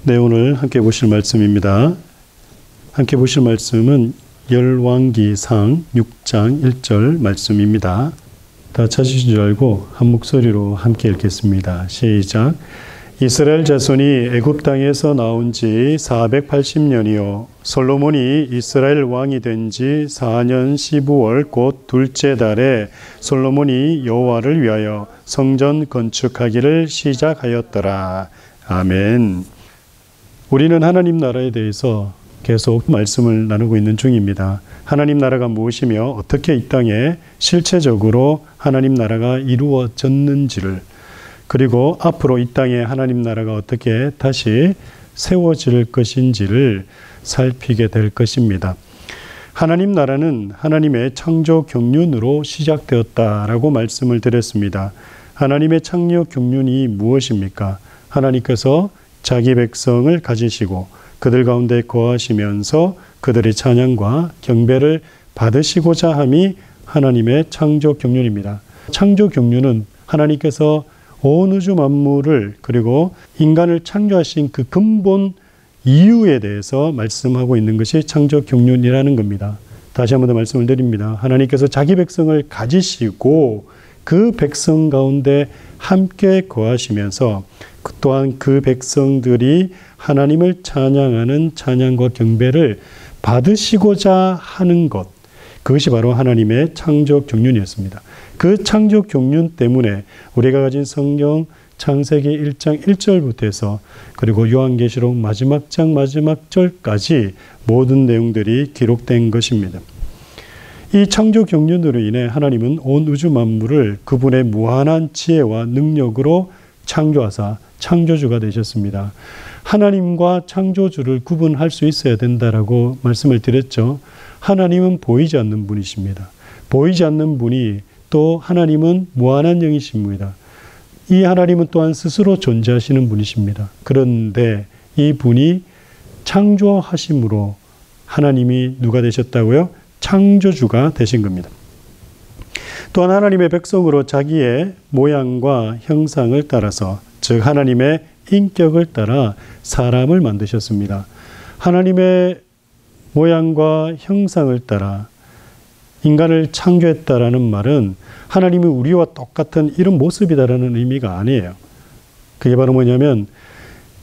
네, 오늘 함께 보실 말씀입니다. 함께 보실 말씀은 열왕기상 6장 1절 말씀입니다. 다 찾으신 줄 알고 한 목소리로 함께 읽겠습니다. 시작. 이스라엘 자손이 애굽 땅에서 나온 지 480년이요 솔로몬이 이스라엘 왕이 된 지 4년 15월 곧 둘째 달에 솔로몬이 여호와를 위하여 성전 건축하기를 시작하였더라. 아멘. 우리는 하나님 나라에 대해서 계속 말씀을 나누고 있는 중입니다. 하나님 나라가 무엇이며 어떻게 이 땅에 실체적으로 하나님 나라가 이루어졌는지를, 그리고 앞으로 이 땅에 하나님 나라가 어떻게 다시 세워질 것인지를 살피게 될 것입니다. 하나님 나라는 하나님의 창조 경륜으로 시작되었다라고 말씀을 드렸습니다. 하나님의 창조 경륜이 무엇입니까? 하나님께서 자기 백성을 가지시고 그들 가운데 거하시면서 그들의 찬양과 경배를 받으시고자 함이 하나님의 창조 경륜입니다. 창조 경륜은 하나님께서 온 우주 만물을 그리고 인간을 창조하신 그 근본 이유에 대해서 말씀하고 있는 것이 창조 경륜이라는 겁니다. 다시 한 번 더 말씀을 드립니다. 하나님께서 자기 백성을 가지시고 그 백성 가운데 함께 거하시면서 또한 그 백성들이 하나님을 찬양하는 찬양과 경배를 받으시고자 하는 것, 그것이 바로 하나님의 창조 경륜이었습니다. 그 창조 경륜 때문에 우리가 가진 성경 창세기 1장 1절부터 해서 그리고 요한계시록 마지막 장 마지막 절까지 모든 내용들이 기록된 것입니다. 이 창조 경륜으로 인해 하나님은 온 우주 만물을 그분의 무한한 지혜와 능력으로 창조하사 창조주가 되셨습니다. 하나님과 창조주를 구분할 수 있어야 된다라고 말씀을 드렸죠. 하나님은 보이지 않는 분이십니다. 보이지 않는 분이 또 하나님은 무한한 영이십니다. 이 하나님은 또한 스스로 존재하시는 분이십니다. 그런데 이 분이 창조하심으로 하나님이 누가 되셨다고요? 창조주가 되신 겁니다. 또한 하나님의 백성으로 자기의 모양과 형상을 따라서, 즉 하나님의 인격을 따라 사람을 만드셨습니다. 하나님의 모양과 형상을 따라 인간을 창조했다라는 말은 하나님이 우리와 똑같은 이런 모습이다라는 의미가 아니에요. 그게 바로 뭐냐면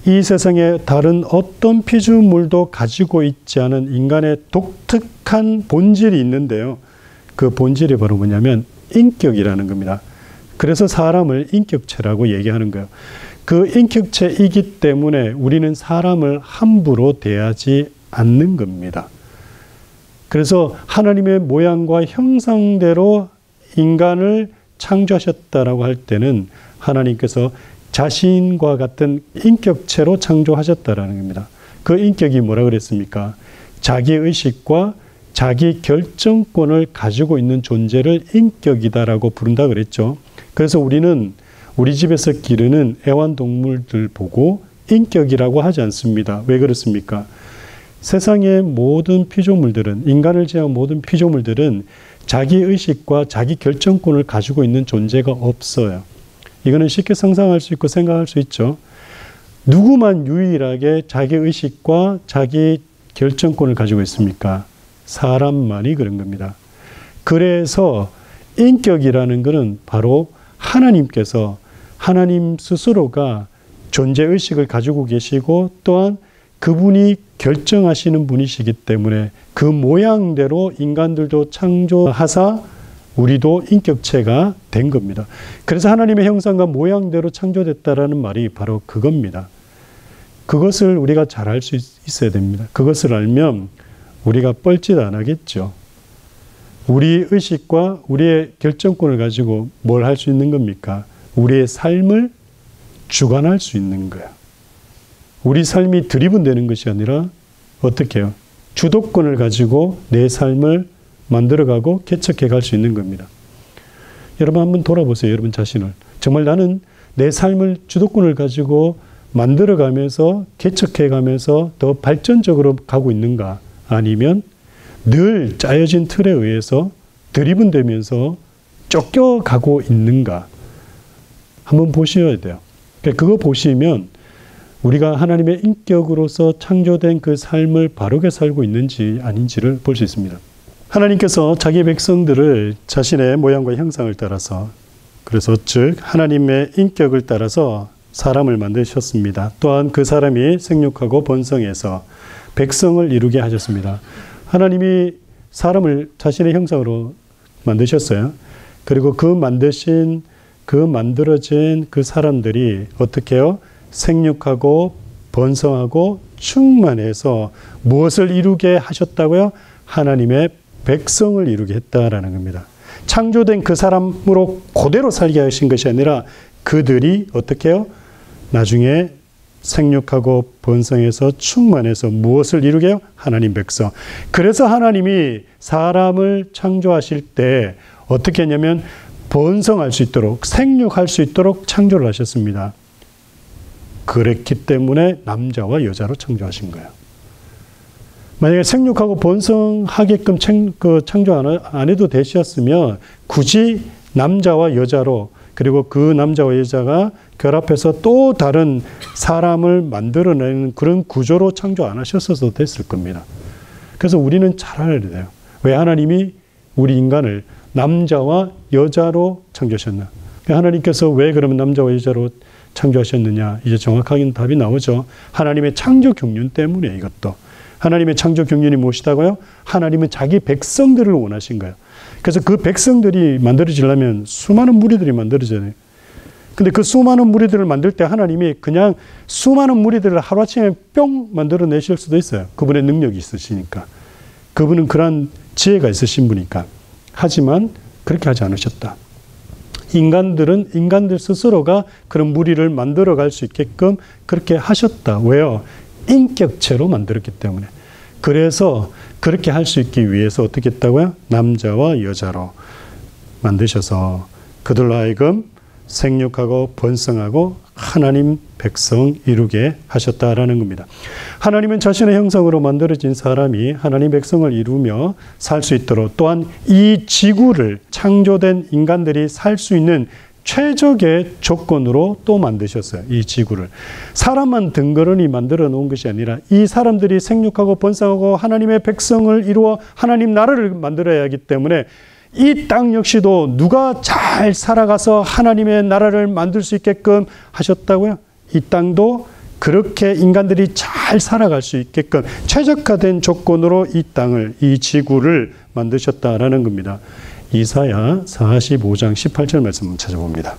이 세상에 다른 어떤 피조물도 가지고 있지 않은 인간의 독특한 본질이 있는데요. 그 본질이 바로 뭐냐면 인격이라는 겁니다. 그래서 사람을 인격체라고 얘기하는 거예요. 그 인격체이기 때문에 우리는 사람을 함부로 대하지 않는 겁니다. 그래서 하나님의 모양과 형상대로 인간을 창조하셨다라고 할 때는 하나님께서 자신과 같은 인격체로 창조하셨다라는 겁니다. 그 인격이 뭐라 그랬습니까? 자기 의식과 자기 결정권을 가지고 있는 존재를 인격이다라고 부른다 그랬죠. 그래서 우리는 우리 집에서 기르는 애완동물들 보고 인격이라고 하지 않습니다. 왜 그렇습니까? 세상의 모든 피조물들은, 인간을 제외한 모든 피조물들은 자기 의식과 자기 결정권을 가지고 있는 존재가 없어요. 이거는 쉽게 상상할 수 있고 생각할 수 있죠. 누구만 유일하게 자기 의식과 자기 결정권을 가지고 있습니까? 사람만이 그런 겁니다. 그래서 인격이라는 것은 바로 하나님께서, 하나님 스스로가 존재의식을 가지고 계시고 또한 그분이 결정하시는 분이시기 때문에 그 모양대로 인간들도 창조하사 우리도 인격체가 된 겁니다. 그래서 하나님의 형상과 모양대로 창조됐다라는 말이 바로 그겁니다. 그것을 우리가 잘 알 수 있어야 됩니다. 그것을 알면 우리가 뻘짓 안 하겠죠. 우리 의식과 우리의 결정권을 가지고 뭘 할 수 있는 겁니까? 우리의 삶을 주관할 수 있는 거예요. 우리 삶이 드리븐되는 것이 아니라 어떻게 해요? 주도권을 가지고 내 삶을 만들어가고 개척해 갈 수 있는 겁니다. 여러분 한번 돌아보세요. 여러분 자신을. 정말 나는 내 삶을 주도권을 가지고 만들어가면서 개척해가면서 더 발전적으로 가고 있는가? 아니면 늘 짜여진 틀에 의해서 드리븐되면서 쫓겨가고 있는가? 한번 보셔야 돼요. 그거 보시면 우리가 하나님의 인격으로서 창조된 그 삶을 바르게 살고 있는지 아닌지를 볼 수 있습니다. 하나님께서 자기 백성들을 자신의 모양과 형상을 따라서, 그래서 즉 하나님의 인격을 따라서 사람을 만드셨습니다. 또한 그 사람이 생육하고 번성해서 백성을 이루게 하셨습니다. 하나님이 사람을 자신의 형상으로 만드셨어요. 그리고 그 만들어진 그 사람들이 어떻게 해요? 생육하고 번성하고 충만해서 무엇을 이루게 하셨다고요? 하나님의 백성을 이루게 했다라는 겁니다. 창조된 그 사람으로 그대로 살게 하신 것이 아니라 그들이 어떻게 해요? 나중에 생육하고 번성해서 충만해서 무엇을 이루게 해요? 하나님 백성. 그래서 하나님이 사람을 창조하실 때 어떻게 했냐면 번성할 수 있도록, 생육할 수 있도록 창조를 하셨습니다. 그랬기 때문에 남자와 여자로 창조하신 거예요. 만약에 생육하고 번성하게끔 창조 안 해도 되셨으면 굳이 남자와 여자로, 그리고 그 남자와 여자가 결합해서 또 다른 사람을 만들어내는 그런 구조로 창조 안 하셨어도 됐을 겁니다. 그래서 우리는 잘 알아야 돼요. 왜 하나님이 우리 인간을 남자와 여자로 창조하셨나? 하나님께서 왜 그러면 남자와 여자로 창조하셨느냐? 이제 정확하게 답이 나오죠. 하나님의 창조 경륜 때문에 이것도. 하나님의 창조 경륜이 무엇이다고요? 하나님은 자기 백성들을 원하신 거예요. 그래서 그 백성들이 만들어지려면 수많은 무리들이 만들어져요. 근데 그 수많은 무리들을 만들 때 하나님이 그냥 수많은 무리들을 하루아침에 뿅 만들어내실 수도 있어요. 그분의 능력이 있으시니까. 그분은 그러한 지혜가 있으신 분이니까. 하지만 그렇게 하지 않으셨다. 인간들은 인간들 스스로가 그런 무리를 만들어갈 수 있게끔 그렇게 하셨다. 왜요? 인격체로 만들었기 때문에. 그래서 그렇게 할 수 있기 위해서 어떻게 했다고요? 남자와 여자로 만드셔서 그들로 하여금 생육하고 번성하고 하나님 백성 이루게 하셨다라는 겁니다. 하나님은 자신의 형상으로 만들어진 사람이 하나님 백성을 이루며 살 수 있도록, 또한 이 지구를 창조된 인간들이 살 수 있는 최적의 조건으로 또 만드셨어요. 이 지구를. 사람만 덩그러니 만들어 놓은 것이 아니라 이 사람들이 생육하고 번성하고 하나님의 백성을 이루어 하나님 나라를 만들어야 하기 때문에 이 땅 역시도 누가 잘 살아가서 하나님의 나라를 만들 수 있게끔 하셨다고요? 이 땅도 그렇게 인간들이 잘 살아갈 수 있게끔 최적화된 조건으로 이 땅을, 이 지구를 만드셨다라는 겁니다. 이사야 45장 18절 말씀을 찾아봅니다.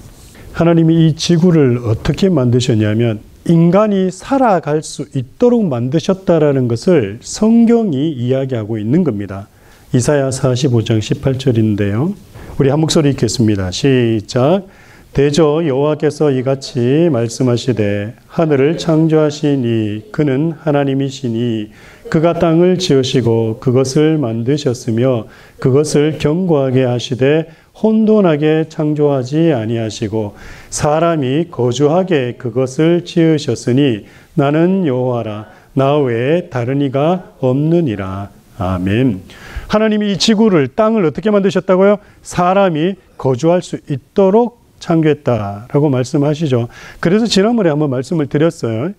하나님이 이 지구를 어떻게 만드셨냐면 인간이 살아갈 수 있도록 만드셨다라는 것을 성경이 이야기하고 있는 겁니다. 이사야 45장 18절인데요. 우리 한 목소리 읽겠습니다. 시작. 대저 여호와께서 이같이 말씀하시되 하늘을 창조하시니 그는 하나님이시니 그가 땅을 지으시고 그것을 만드셨으며 그것을 견고하게 하시되 혼돈하게 창조하지 아니하시고 사람이 거주하게 그것을 지으셨으니 나는 여호와라 나 외에 다른 이가 없느니라. 아멘. 하나님이 이 지구를, 땅을 어떻게 만드셨다고요? 사람이 거주할 수 있도록 창조했다라고 말씀하시죠. 그래서 지난번에 한번 말씀을 드렸어요.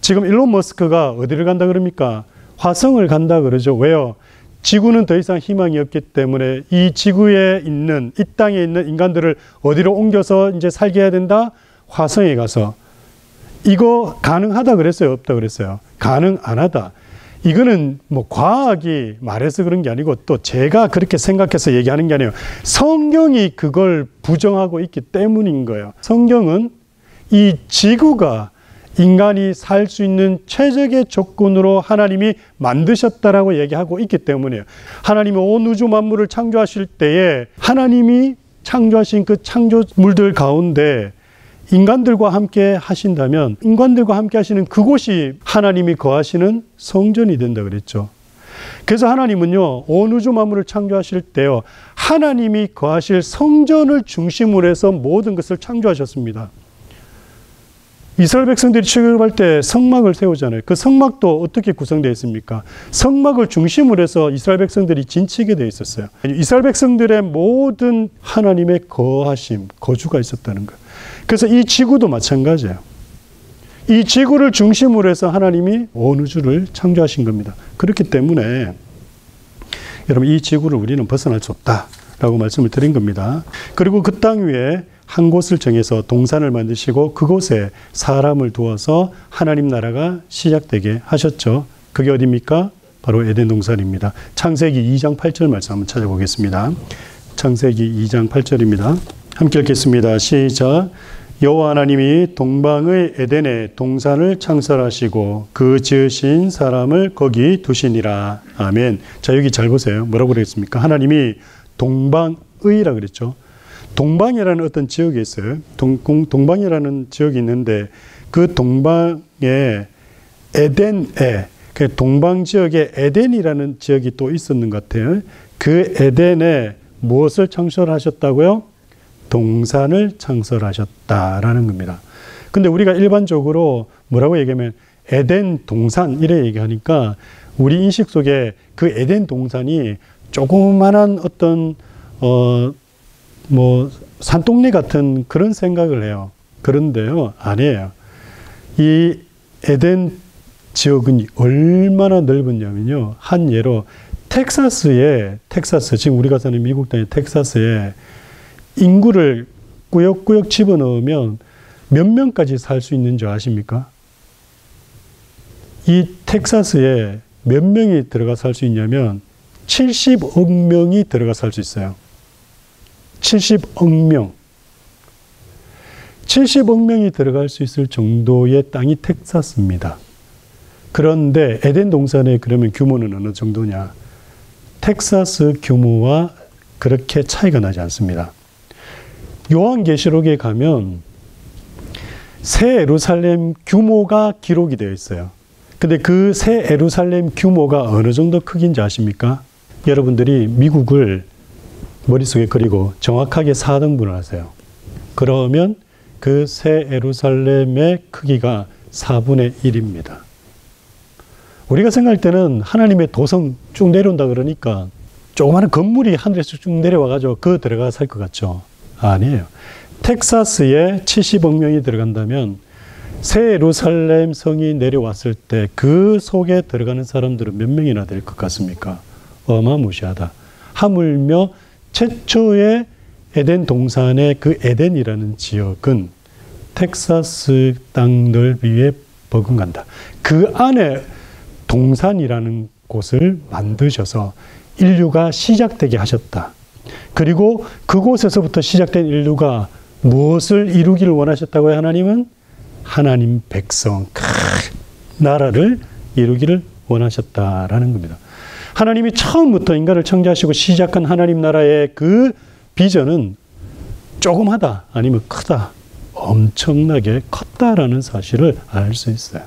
지금 일론 머스크가 어디를 간다 그럽니까? 화성을 간다 그러죠. 왜요? 지구는 더 이상 희망이 없기 때문에 이 지구에 있는, 이 땅에 있는 인간들을 어디로 옮겨서 이제 살게 해야 된다? 화성에 가서. 이거 가능하다 그랬어요? 없다 그랬어요? 가능 안 하다. 이거는 뭐 과학이 말해서 그런 게 아니고 또 제가 그렇게 생각해서 얘기하는 게 아니에요. 성경이 그걸 부정하고 있기 때문인 거예요. 성경은 이 지구가 인간이 살 수 있는 최적의 조건으로 하나님이 만드셨다라고 얘기하고 있기 때문이에요. 하나님이 온 우주 만물을 창조하실 때에 하나님이 창조하신 그 창조물들 가운데 인간들과 함께 하신다면 인간들과 함께 하시는 그곳이 하나님이 거하시는 성전이 된다 그랬죠. 그래서 하나님은요, 온 우주 만물을 창조하실 때요, 하나님이 거하실 성전을 중심으로 해서 모든 것을 창조하셨습니다. 이스라엘 백성들이 출애굽할 때 성막을 세우잖아요. 그 성막도 어떻게 구성되어 있습니까? 성막을 중심으로 해서 이스라엘 백성들이 진치게 되어 있었어요. 이스라엘 백성들의 모든 하나님의 거하심, 거주가 있었다는 거예요. 그래서 이 지구도 마찬가지예요. 이 지구를 중심으로 해서 하나님이 온 우주를 창조하신 겁니다. 그렇기 때문에 여러분 이 지구를 우리는 벗어날 수 없다라고 말씀을 드린 겁니다. 그리고 그 땅 위에 한 곳을 정해서 동산을 만드시고 그곳에 사람을 두어서 하나님 나라가 시작되게 하셨죠. 그게 어디입니까? 바로 에덴 동산입니다. 창세기 2장 8절 말씀 한번 찾아보겠습니다. 창세기 2장 8절입니다. 함께 읽겠습니다. 시작. 여호와 하나님이 동방의 에덴에 동산을 창설하시고 그 지으신 사람을 거기 두시니라. 아멘. 자, 여기 잘 보세요. 뭐라고 그랬습니까? 하나님이 동방의라 그랬죠. 동방이라는 어떤 지역이 있어요. 동방이라는 지역이 있는데 그 동방에 에덴에 그 동방 지역에 에덴이라는 지역이 또 있었는 것 같아요. 그 에덴에 무엇을 창설하셨다고요? 동산을 창설하셨다라는 겁니다. 근데 우리가 일반적으로 뭐라고 얘기하면 에덴 동산 이래 얘기하니까 우리 인식 속에 그 에덴 동산이 조그만한 어떤 산동네 같은 그런 생각을 해요. 그런데요, 아니에요. 이 에덴 지역은 얼마나 넓었냐면요. 한 예로 텍사스, 지금 우리가 사는 미국 땅의 텍사스에 인구를 꾸역꾸역 집어넣으면 몇 명까지 살 수 있는 줄 아십니까? 이 텍사스에 몇 명이 들어가 살 수 있냐면 70억 명이 들어가 살 수 있어요. 70억 명. 70억 명이 들어갈 수 있을 정도의 땅이 텍사스입니다. 그런데 에덴 동산의 그러면 규모는 어느 정도냐? 텍사스 규모와 그렇게 차이가 나지 않습니다. 요한계시록에 가면 새 예루살렘 규모가 기록이 되어 있어요. 근데 그 새 예루살렘 규모가 어느 정도 크기인지 아십니까? 여러분들이 미국을 머릿속에 그리고 정확하게 4등분을 하세요. 그러면 그 새 예루살렘의 크기가 4분의 1입니다. 우리가 생각할 때는 하나님의 도성 쭉 내려온다 그러니까 조그마한 건물이 하늘에서 쭉 내려와가지고 그 들어가 살 것 같죠? 아니에요. 텍사스에 70억 명이 들어간다면 새 예루살렘 성이 내려왔을 때 그 속에 들어가는 사람들은 몇 명이나 될 것 같습니까? 어마무시하다. 하물며 최초의 에덴 동산의 그 에덴이라는 지역은 텍사스 땅 넓이에 버금간다. 그 안에 동산이라는 곳을 만드셔서 인류가 시작되게 하셨다. 그리고 그곳에서부터 시작된 인류가 무엇을 이루기를 원하셨다고요? 하나님은 하나님 백성, 나라를 이루기를 원하셨다라는 겁니다. 하나님이 처음부터 인간을 창조하시고 시작한 하나님 나라의 그 비전은 조그마다 아니면 크다, 엄청나게 컸다라는 사실을 알 수 있어요.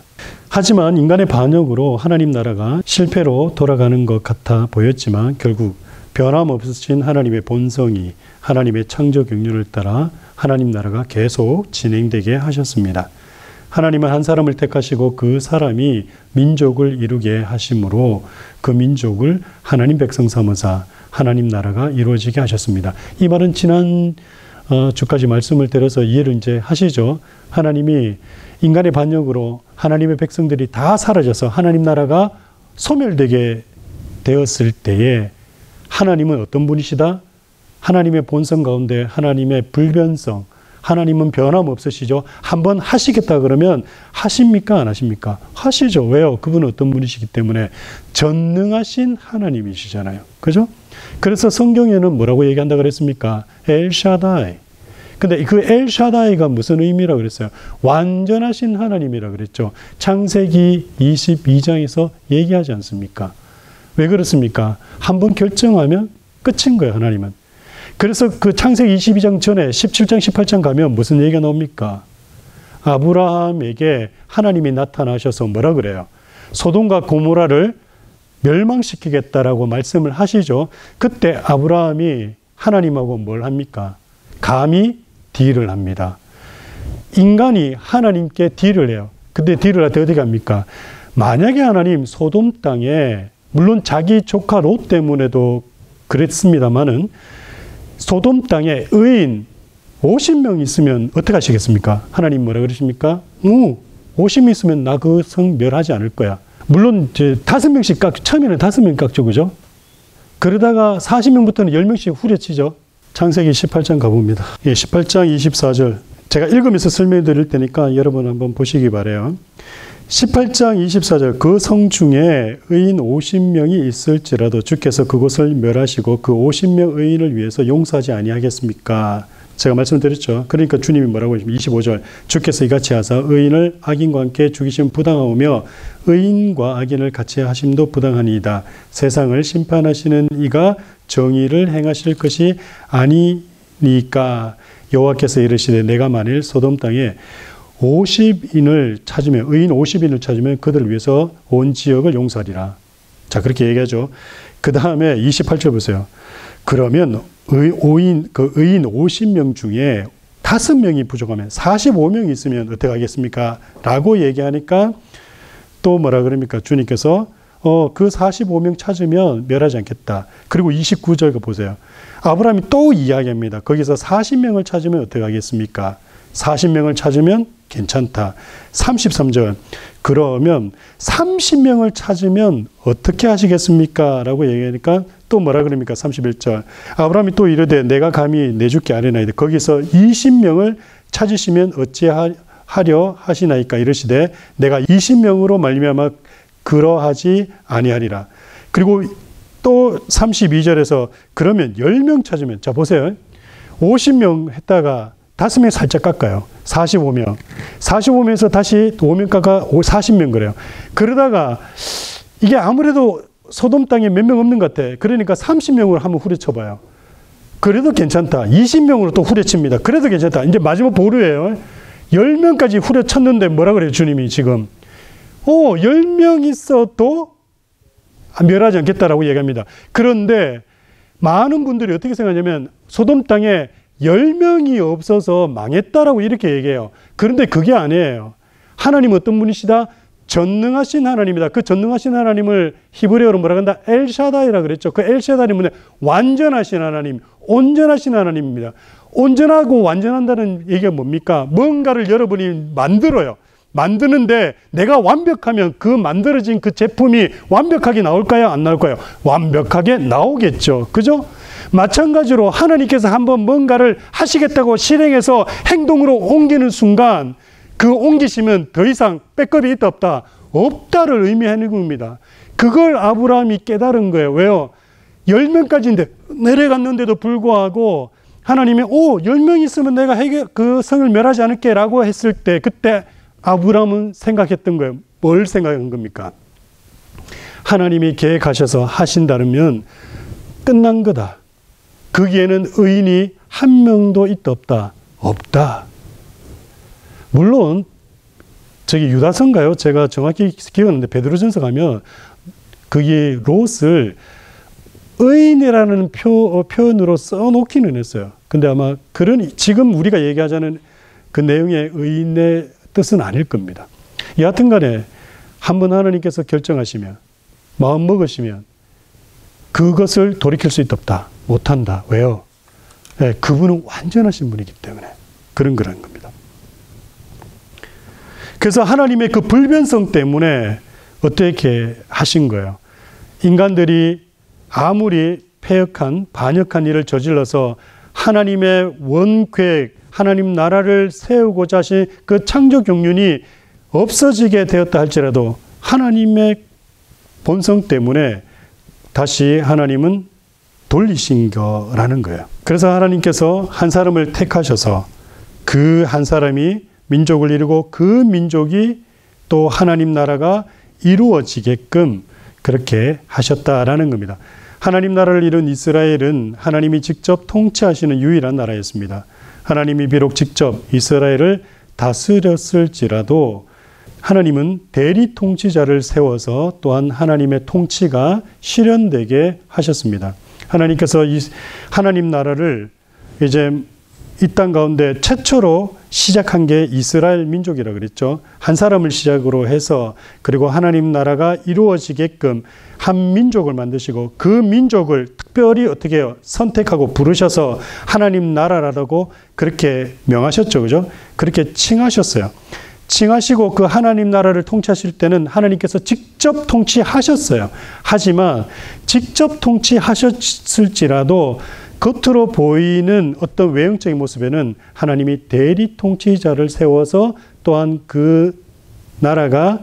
하지만 인간의 반역으로 하나님 나라가 실패로 돌아가는 것 같아 보였지만 결국 변함없으신 하나님의 본성이 하나님의 창조 경륜을 따라 하나님 나라가 계속 진행되게 하셨습니다. 하나님은 한 사람을 택하시고 그 사람이 민족을 이루게 하심으로 그 민족을 하나님 백성 삼으사 하나님 나라가 이루어지게 하셨습니다. 이 말은 지난 주까지 말씀을 들어서 이해를 이제 하시죠. 하나님이 인간의 반역으로 하나님의 백성들이 다 사라져서 하나님 나라가 소멸되게 되었을 때에 하나님은 어떤 분이시다? 하나님의 본성 가운데 하나님의 불변성, 하나님은 변함없으시죠. 한번 하시겠다 그러면 하십니까? 안 하십니까? 하시죠. 왜요? 그분은 어떤 분이시기 때문에 전능하신 하나님이시잖아요. 그죠? 그래서 성경에는 뭐라고 얘기한다 그랬습니까? 엘샤다이. 근데 그 엘샤다이가 무슨 의미라고 그랬어요? 완전하신 하나님이라고 그랬죠. 창세기 22장에서 얘기하지 않습니까? 왜 그렇습니까? 한번 결정하면 끝인 거예요, 하나님은. 그래서 그 창세기 22장 전에 17장, 18장 가면 무슨 얘기가 나옵니까? 아브라함에게 하나님이 나타나셔서 뭐라 그래요? 소돔과 고모라를 멸망시키겠다라고 말씀을 하시죠. 그때 아브라함이 하나님하고 뭘 합니까? 감히 딜을 합니다. 인간이 하나님께 딜을 해요. 근데 딜을 할 때 어디 갑니까? 만약에 하나님 소돔 땅에 물론 자기 조카 롯 때문에도 그랬습니다만은 소돔 땅에 의인 50명 있으면 어떻게 하시겠습니까? 하나님 뭐라 그러십니까? 50명 있으면 나 그 성 멸하지 않을 거야. 물론 이제 5명씩 처음에는 5명 깎죠. 그죠? 그러다가 40명부터는 10명씩 후려치죠. 창세기 18장 가봅니다. 예, 18장 24절. 제가 읽으면서 설명해 드릴 테니까 여러분 한번 보시기 바라요. 18장 24절. 그 성 중에 의인 50명이 있을지라도 주께서 그곳을 멸하시고 그 50명 의인을 위해서 용서하지 아니하겠습니까? 제가 말씀드렸죠. 그러니까 주님이 뭐라고 하십니까? 25절. 주께서 이같이 하사 의인을 악인과 함께 죽이시면 부당하오며 의인과 악인을 같이 하심도 부당하니이다. 세상을 심판하시는 이가 정의를 행하실 것이 아니니까. 여호와께서 이르시되 내가 만일 소돔 땅에 50인을 찾으면, 의인 50인을 찾으면 그들을 위해서 온 지역을 용서하리라. 자, 그렇게 얘기하죠. 그 다음에 28절 보세요. 그러면 의인 50명 중에 5명이 부족하면 45명이 있으면 어떻게 하겠습니까? 라고 얘기하니까 또 뭐라 그럽니까? 주님께서 그 45명 찾으면 멸하지 않겠다. 그리고 29절 보세요. 아브라함이 또 이야기합니다. 거기서 40명을 찾으면 어떻게 하겠습니까? 40명을 찾으면 괜찮다. 33절. 그러면 30명을 찾으면 어떻게 하시겠습니까? 라고 얘기하니까 또 뭐라 그럽니까? 31절. 아브라함이 또 이르되 내가 감히 내주께 아뢰나이다. 거기서 20명을 찾으시면 어찌하려 하시나이까? 이르시되 내가 20명으로 말미암아 그러하지 아니하리라. 그리고 또 32절에서 그러면 10명 찾으면, 자 보세요. 50명 했다가 5명 살짝 깎아요. 45명. 45명에서 다시 5명 깎아 40명 그래요. 그러다가 이게 아무래도 소돔 땅에 몇 명 없는 것 같아. 그러니까 30명으로 한번 후려쳐봐요. 그래도 괜찮다. 20명으로 또 후려칩니다. 그래도 괜찮다. 이제 마지막 보루예요. 10명까지 후려쳤는데 뭐라 그래요, 주님이 지금? 10명 있어도 멸하지 않겠다라고 얘기합니다. 그런데 많은 분들이 어떻게 생각하냐면 소돔 땅에 10명이 없어서 망했다라고 이렇게 얘기해요. 그런데 그게 아니에요. 하나님은 어떤 분이시다? 전능하신 하나님이다. 그 전능하신 하나님을 히브리어로 뭐라 한다? 엘샤다이라 그랬죠. 그 엘샤다이는 완전하신 하나님, 온전하신 하나님입니다. 온전하고 완전한다는 얘기가 뭡니까? 뭔가를 여러분이 만들어요. 만드는데 내가 완벽하면 그 만들어진 그 제품이 완벽하게 나올까요? 안 나올까요? 완벽하게 나오겠죠. 그죠? 마찬가지로 하나님께서 한번 뭔가를 하시겠다고 실행해서 행동으로 옮기는 순간 그 옮기시면 더 이상 백업이 있다 없다? 없다를 의미하는 겁니다. 그걸 아브라함이 깨달은 거예요. 왜요? 10명까지인데 내려갔는데도 불구하고 하나님이 10명 있으면 내가 그 성을 멸하지 않을게 라고 했을 때 그때 아브라함은 생각했던 거예요. 뭘 생각한 겁니까? 하나님이 계획하셔서 하신다면 끝난 거다. 거기에는 의인이 한 명도 있다 없다? 없다. 물론 저기 유다서인가요? 제가 정확히 기억하는데 베드로전서 가면 거기 롯을 의인이라는 표현으로 써놓기는 했어요. 근데 아마 지금 우리가 얘기하자는 그 내용의 의인의 뜻은 아닐 겁니다. 여하튼 간에 한번 하나님께서 결정하시면 마음 먹으시면 그것을 돌이킬 수 있다 없다? 못한다. 왜요? 네, 그분은 완전하신 분이기 때문에 그런 거라는 겁니다. 그래서 하나님의 그 불변성 때문에 어떻게 하신 거예요? 인간들이 아무리 반역한 일을 저질러서 하나님의 원계획, 하나님 나라를 세우고자 하신 그 창조 경륜이 없어지게 되었다 할지라도 하나님의 본성 때문에 다시 하나님은 돌리신 거라는 거예요. 그래서 하나님께서 한 사람을 택하셔서 그 한 사람이 민족을 이루고 그 민족이 또 하나님 나라가 이루어지게끔 그렇게 하셨다라는 겁니다. 하나님 나라를 이룬 이스라엘은 하나님이 직접 통치하시는 유일한 나라였습니다. 하나님이 비록 직접 이스라엘을 다스렸을지라도 하나님은 대리 통치자를 세워서 또한 하나님의 통치가 실현되게 하셨습니다. 하나님께서 하나님 나라를 이제 이 땅 가운데 최초로 시작한 게 이스라엘 민족이라고 그랬죠. 한 사람을 시작으로 해서 그리고 하나님 나라가 이루어지게끔 한 민족을 만드시고 그 민족을 특별히 어떻게 해요? 선택하고 부르셔서 하나님 나라라고 그렇게 명하셨죠. 그죠? 그렇게 칭하셨어요. 칭하시고 그 하나님 나라를 통치하실 때는 하나님께서 직접 통치하셨어요. 하지만 직접 통치하셨을지라도 겉으로 보이는 어떤 외형적인 모습에는 하나님이 대리 통치자를 세워서 또한 그 나라가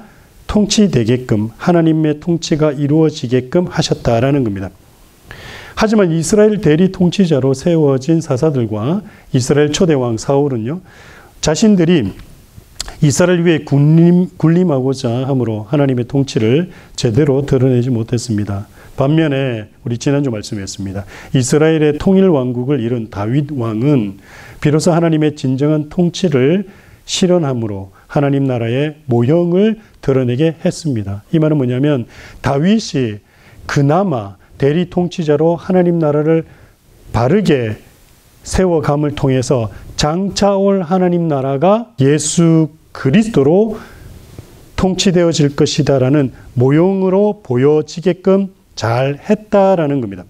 통치되게끔 하나님의 통치가 이루어지게끔 하셨다라는 겁니다. 하지만 이스라엘 대리 통치자로 세워진 사사들과 이스라엘 초대왕 사울은요, 자신들이 이스라엘 위에 군림하고자 함으로 하나님의 통치를 제대로 드러내지 못했습니다. 반면에 우리 지난주 말씀했습니다. 이스라엘의 통일 왕국을 이룬 다윗 왕은 비로소 하나님의 진정한 통치를 실현함으로 하나님 나라의 모형을 드러내게 했습니다. 이 말은 뭐냐면 다윗이 그나마 대리 통치자로 하나님 나라를 바르게 세워감을 통해서 장차 올 하나님 나라가 예수 그리스도로 통치되어질 것이다라는 모형으로 보여지게끔 잘 했다라는 겁니다.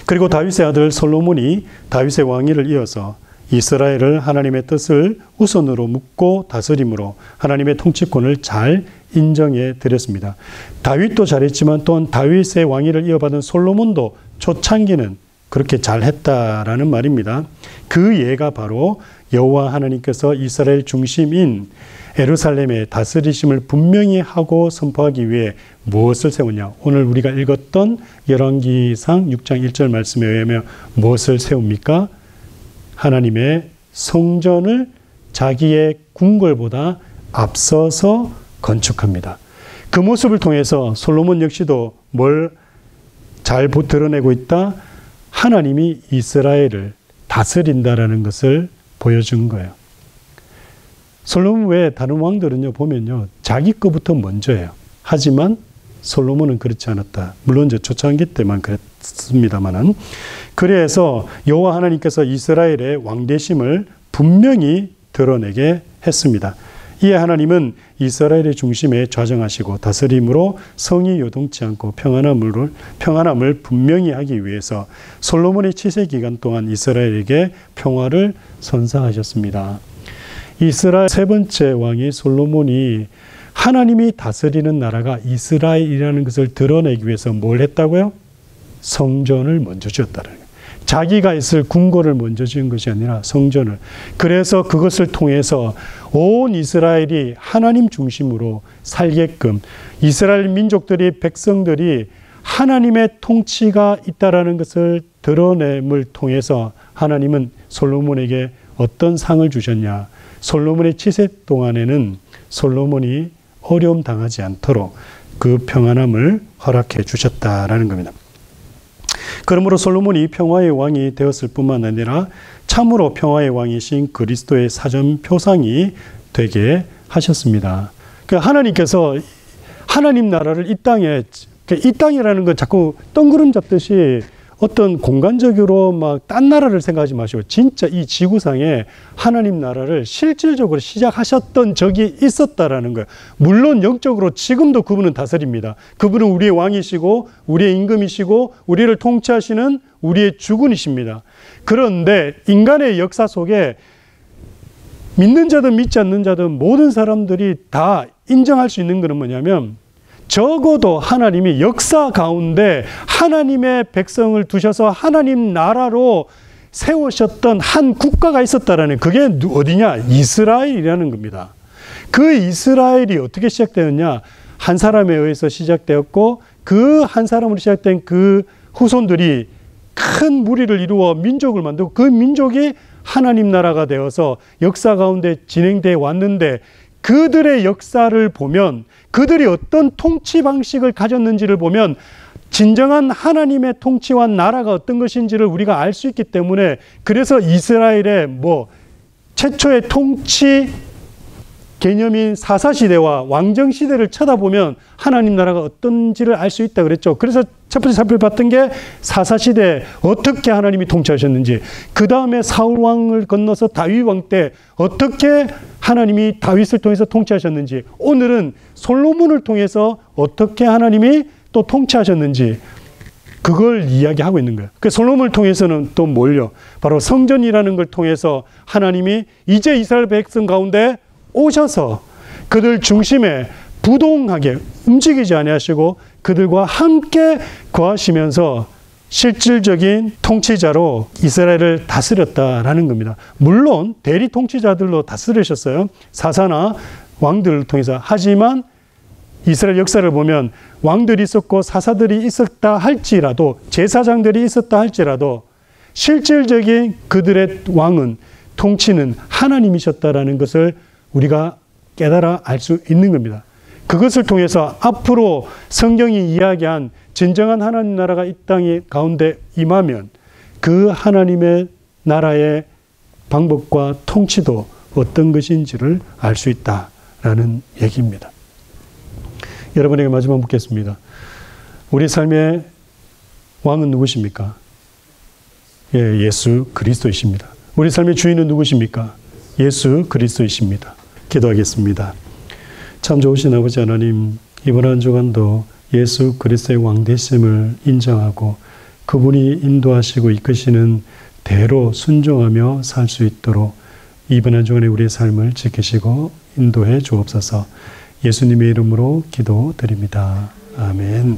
그리고 다윗의 아들 솔로몬이 다윗의 왕위를 이어서 이스라엘을 하나님의 뜻을 우선으로 묻고 다스림으로 하나님의 통치권을 잘 인정해 드렸습니다. 다윗도 잘했지만 또한 다윗의 왕위를 이어받은 솔로몬도 초창기는 그렇게 잘했다라는 말입니다. 그 예가 바로 여호와 하나님께서 이스라엘 중심인 예루살렘의 다스리심을 분명히 하고 선포하기 위해 무엇을 세우냐? 오늘 우리가 읽었던 열왕기상 6장 1절 말씀에 의하면 무엇을 세웁니까? 하나님의 성전을 자기의 궁궐보다 앞서서 건축합니다. 그 모습을 통해서 솔로몬 역시도 뭘 잘 드러내고 있다? 하나님이 이스라엘을 다스린다라는 것을 보여준 거예요. 솔로몬 외에 다른 왕들은요, 보면요, 자기 거부터 먼저예요. 하지만 솔로몬은 그렇지 않았다. 물론 이제 초창기 때만 그랬습니다만은. 그래서 여호와 하나님께서 이스라엘의 왕대심을 분명히 드러내게 했습니다. 이에 하나님은 이스라엘의 중심에 좌정하시고 다스림으로 성이 요동치 않고 평안함을 분명히 하기 위해서 솔로몬의 치세 기간 동안 이스라엘에게 평화를 선사하셨습니다. 이스라엘 세 번째 왕이 솔로몬이 하나님이 다스리는 나라가 이스라엘이라는 것을 드러내기 위해서 뭘 했다고요? 성전을 먼저 지었다는 거예요. 자기가 있을 궁궐을 먼저 지은 것이 아니라 성전을. 그래서 그것을 통해서 온 이스라엘이 하나님 중심으로 살게끔 이스라엘 민족들이 백성들이 하나님의 통치가 있다라는 것을 드러냄을 통해서 하나님은 솔로몬에게 어떤 상을 주셨냐? 솔로몬의 치세 동안에는 솔로몬이 어려움 당하지 않도록 그 평안함을 허락해 주셨다라는 겁니다. 그러므로 솔로몬이 평화의 왕이 되었을 뿐만 아니라 참으로 평화의 왕이신 그리스도의 사전 표상이 되게 하셨습니다. 그러니까 하나님께서 하나님 나라를 이 땅이라는 건 자꾸 덩그름 잡듯이 어떤 공간적으로 막 딴 나라를 생각하지 마시고 진짜 이 지구상에 하나님 나라를 실질적으로 시작하셨던 적이 있었다라는 거예요. 물론 영적으로 지금도 그분은 다스립니다. 그분은 우리의 왕이시고 우리의 임금이시고 우리를 통치하시는 우리의 주군이십니다. 그런데 인간의 역사 속에 믿는 자든 믿지 않는 자든 모든 사람들이 다 인정할 수 있는 것은 뭐냐면 적어도 하나님이 역사 가운데 하나님의 백성을 두셔서 하나님 나라로 세우셨던 한 국가가 있었다라는, 그게 어디냐? 이스라엘이라는 겁니다. 그 이스라엘이 어떻게 시작되었냐? 한 사람에 의해서 시작되었고 그 한 사람으로 시작된 그 후손들이 큰 무리를 이루어 민족을 만들고 그 민족이 하나님 나라가 되어서 역사 가운데 진행되어 왔는데, 그들의 역사를 보면 그들이 어떤 통치 방식을 가졌는지를 보면 진정한 하나님의 통치와 나라가 어떤 것인지를 우리가 알 수 있기 때문에, 그래서 이스라엘의 최초의 통치 개념인 사사시대와 왕정시대를 쳐다보면 하나님 나라가 어떤지를 알 수 있다 그랬죠. 그래서 첫 번째 살펴봤던 게 사사시대 어떻게 하나님이 통치하셨는지, 그 다음에 사울왕을 건너서 다윗왕 때 어떻게 하나님이 다윗을 통해서 통치하셨는지, 오늘은 솔로몬을 통해서 어떻게 하나님이 또 통치하셨는지 그걸 이야기하고 있는 거예요. 그 솔로몬을 통해서는 또 뭘요? 바로 성전이라는 걸 통해서 하나님이 이제 이스라엘 백성 가운데 오셔서 그들 중심에 부동하게 움직이지 아니하시고 그들과 함께 거하시면서 실질적인 통치자로 이스라엘을 다스렸다라는 겁니다. 물론 대리 통치자들로 다스리셨어요. 사사나 왕들을 통해서. 하지만 이스라엘 역사를 보면 왕들이 있었고 사사들이 있었다 할지라도, 제사장들이 있었다 할지라도 실질적인 그들의 왕은, 통치는 하나님이셨다라는 것을 우리가 깨달아 알 수 있는 겁니다. 그것을 통해서 앞으로 성경이 이야기한 진정한 하나님 나라가 이 땅 가운데 임하면 그 하나님의 나라의 방법과 통치도 어떤 것인지를 알 수 있다라는 얘기입니다. 여러분에게 마지막 묻겠습니다. 우리 삶의 왕은 누구십니까? 예, 예수 그리스도이십니다. 우리 삶의 주인은 누구십니까? 예수 그리스도이십니다. 기도하겠습니다. 참 좋으신 아버지 하나님, 이번 한 주간도 예수 그리스도의 왕 되심을 인정하고 그분이 인도하시고 이끄시는 대로 순종하며 살 수 있도록 이번 한 주간에 우리의 삶을 지키시고 인도해 주옵소서. 예수님의 이름으로 기도드립니다. 아멘.